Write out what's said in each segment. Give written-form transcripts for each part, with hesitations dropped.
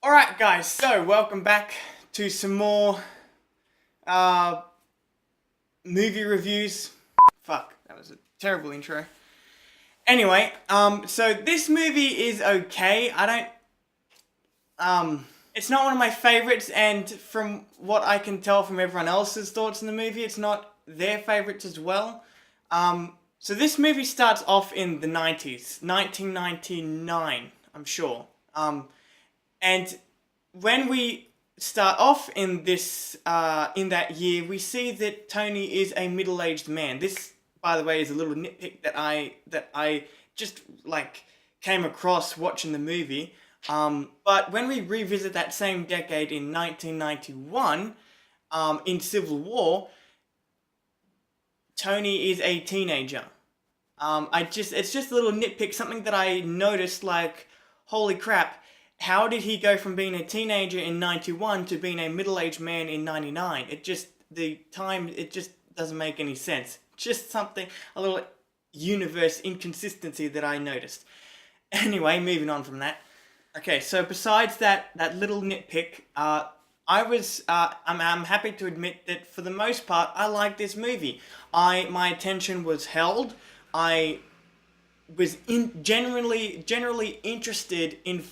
Alright guys, so welcome back to some more movie reviews. Fuck, that was a terrible intro. Anyway, so this movie is okay. It's not one of my favorites, and from what I can tell from everyone else's thoughts in the movie, it's not their favorites as well. So this movie starts off in the 90s, 1999, I'm sure. And when we start off in this, in that year, we see that Tony is a middle-aged man. This, by the way, is a little nitpick that I just came across watching the movie. But when we revisit that same decade in 1991, in Civil War, Tony is a teenager. It's just a little nitpick, something that I noticed, holy crap. How did he go from being a teenager in 91 to being a middle-aged man in 99? It just doesn't make any sense. Just something, a little universe inconsistency that I noticed. Anyway, moving on from that. Okay, so besides that little nitpick, I'm happy to admit that for the most part, I liked this movie. My attention was held. I was generally interested in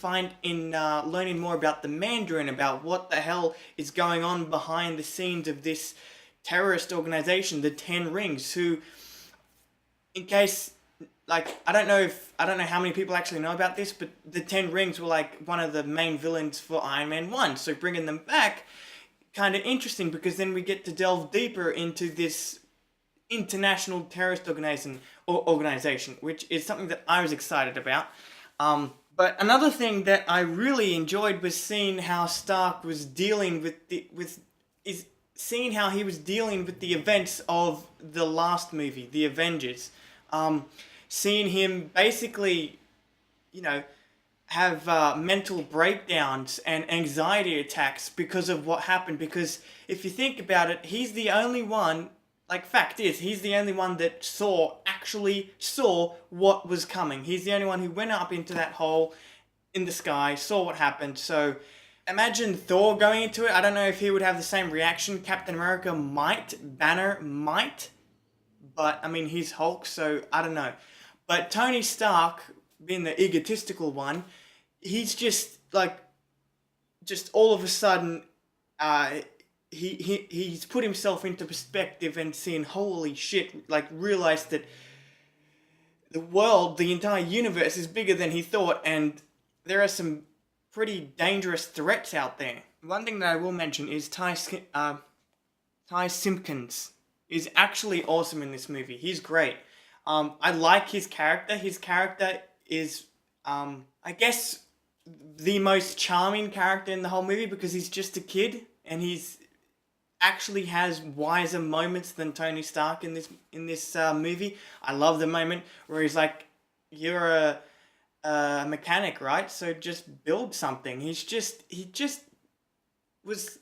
learning more about the Mandarin, about what the hell is going on behind the scenes of this terrorist organization, the Ten Rings, who, in case, I don't know how many people actually know about this, but the Ten Rings were one of the main villains for Iron Man 1, so bringing them back, kind of interesting, because then we get to delve deeper into this international terrorist organization, which is something that I was excited about. But another thing that I really enjoyed was seeing how Stark was dealing with the events of the last movie, The Avengers. Seeing him basically, have mental breakdowns and anxiety attacks because of what happened. Because if you think about it, he's the only one. Fact is, he's the only one that actually saw what was coming. He's the only one who went up into that hole in the sky, saw what happened. So, imagine Thor going into it. I don't know if he would have the same reaction. Captain America might. Banner might. But, I mean, he's Hulk, so I don't know. But Tony Stark, being the egotistical one, he's just all of a sudden, he's put himself into perspective and seen, holy shit, realized that the world, the entire universe is bigger than he thought, and there are some pretty dangerous threats out there. One thing that I will mention is Ty Simpkins is actually awesome in this movie. He's great. I like his character. His character is, I guess, the most charming character in the whole movie because he's just a kid, and he's actually has wiser moments than Tony Stark in this movie. I love the moment where he's like, "You're a mechanic, right? So just build something." It was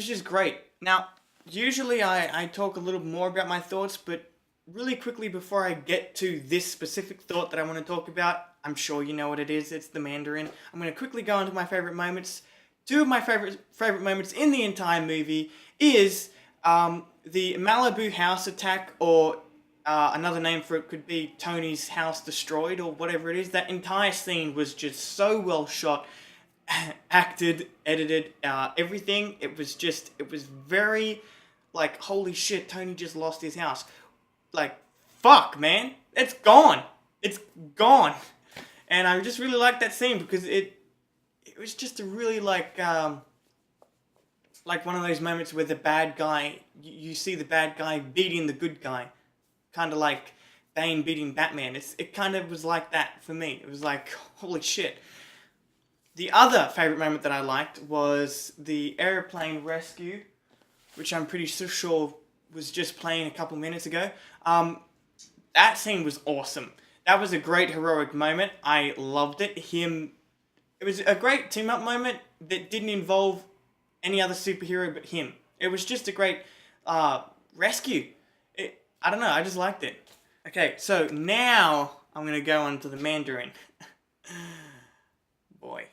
just great. Now, usually I talk a little more about my thoughts, but really quickly before I get to this specific thought that I want to talk about, I'm sure you know what it is. It's the Mandarin. I'm going to quickly go into my favorite moments. Two of my favorite moments in the entire movie is the Malibu house attack, or another name for it could be Tony's house destroyed, or whatever it is. That entire scene was just so well shot, acted, edited, everything. It was very holy shit, Tony just lost his house. Fuck, man, it's gone. It's gone. And I just really liked that scene because it was just a really one of those moments where the bad guy, you see the bad guy beating the good guy, kind of like Bane beating Batman. It kind of was like that for me. It was holy shit. The other favorite moment that I liked was the airplane rescue, which I'm pretty sure was just playing a couple minutes ago. That scene was awesome. That was a great heroic moment. I loved it. It was a great team-up moment that didn't involve any other superhero but him. It was just a great rescue. I don't know, I just liked it. Okay, so now I'm going to go on to the Mandarin. Boy.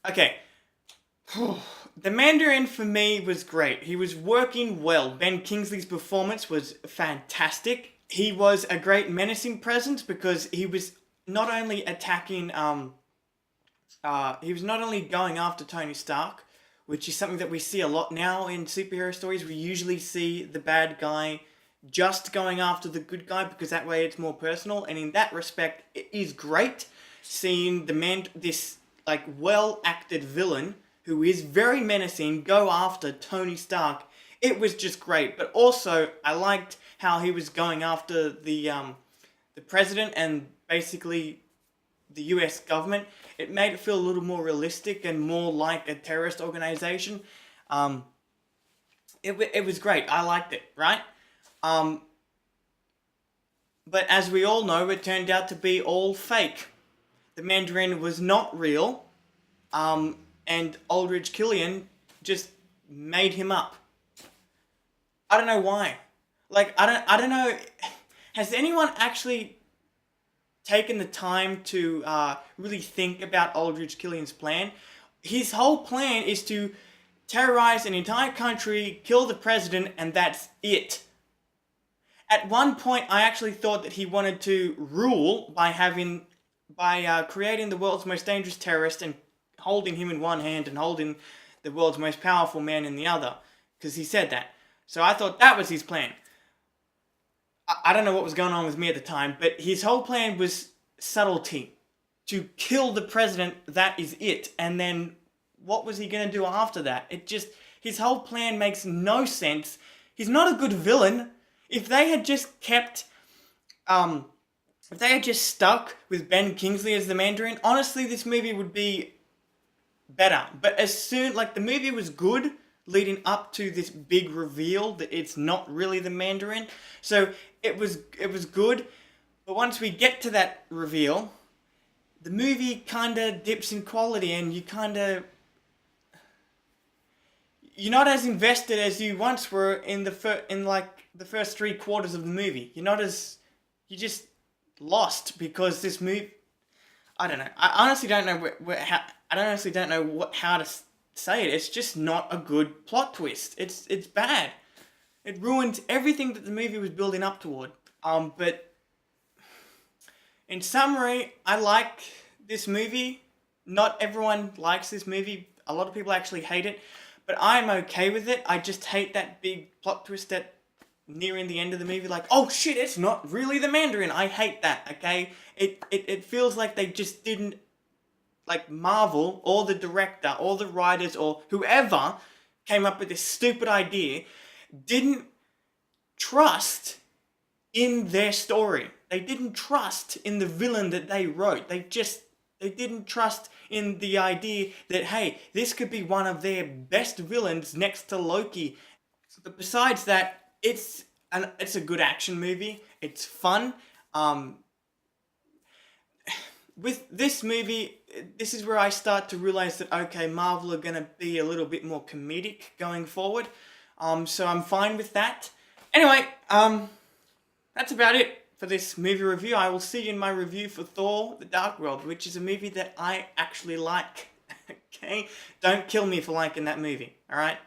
Okay. The Mandarin for me was great. He was working well. Ben Kingsley's performance was fantastic. He was a great menacing presence because he was not only attacking, he was not only going after Tony Stark, which is something that we see a lot now in superhero stories. We usually see the bad guy just going after the good guy because that way it's more personal. And in that respect, it is great seeing this like well-acted villain who is very menacing go after Tony Stark. It was just great. But also, I liked how he was going after the president and basically the US government. It made it feel a little more realistic and more like a terrorist organization. It was great. I liked it, right? But as we all know, it turned out to be all fake. The Mandarin was not real. And Aldrich Killian just made him up. I don't know why. Like, I don't know. Has anyone actually taken the time to really think about Aldrich Killian's plan? His whole plan is to terrorize an entire country, kill the president, and that's it. At one point, I actually thought that he wanted to rule by creating the world's most dangerous terrorist and holding him in one hand and holding the world's most powerful man in the other, because he said that. So I thought that was his plan. I don't know what was going on with me at the time, but his whole plan was subtlety. To kill the president, that is it. And then what was he going to do after that? His whole plan makes no sense. He's not a good villain. If they had just stuck with Ben Kingsley as the Mandarin, honestly, this movie would be better. But the movie was good leading up to this big reveal that it's not really the Mandarin. So it was good. But once we get to that reveal, the movie kind of dips in quality and you're not as invested as you once were in the first 3/4 of the movie. You're just lost because this movie, I don't know. I honestly don't know how to say it. It's just not a good plot twist. It's bad. It ruined everything that the movie was building up toward. But in summary, I like this movie. Not everyone likes this movie. A lot of people actually hate it. But I'm okay with it. I just hate that big plot twist that nearing the end of the movie, like, oh shit, it's not really the Mandarin. I hate that, okay? It feels like they just didn't, like Marvel or the director or the writers or whoever came up with this stupid idea didn't trust in their story. They didn't trust in the villain that they wrote. They didn't trust in the idea that, hey, this could be one of their best villains next to Loki. But besides that, it's a good action movie. It's fun. With this movie, this is where I start to realize that, okay, Marvel are going to be a little bit more comedic going forward. So I'm fine with that. Anyway, that's about it for this movie review. I will see you in my review for Thor: The Dark World, which is a movie that I actually like. Okay? Don't kill me for liking that movie, alright?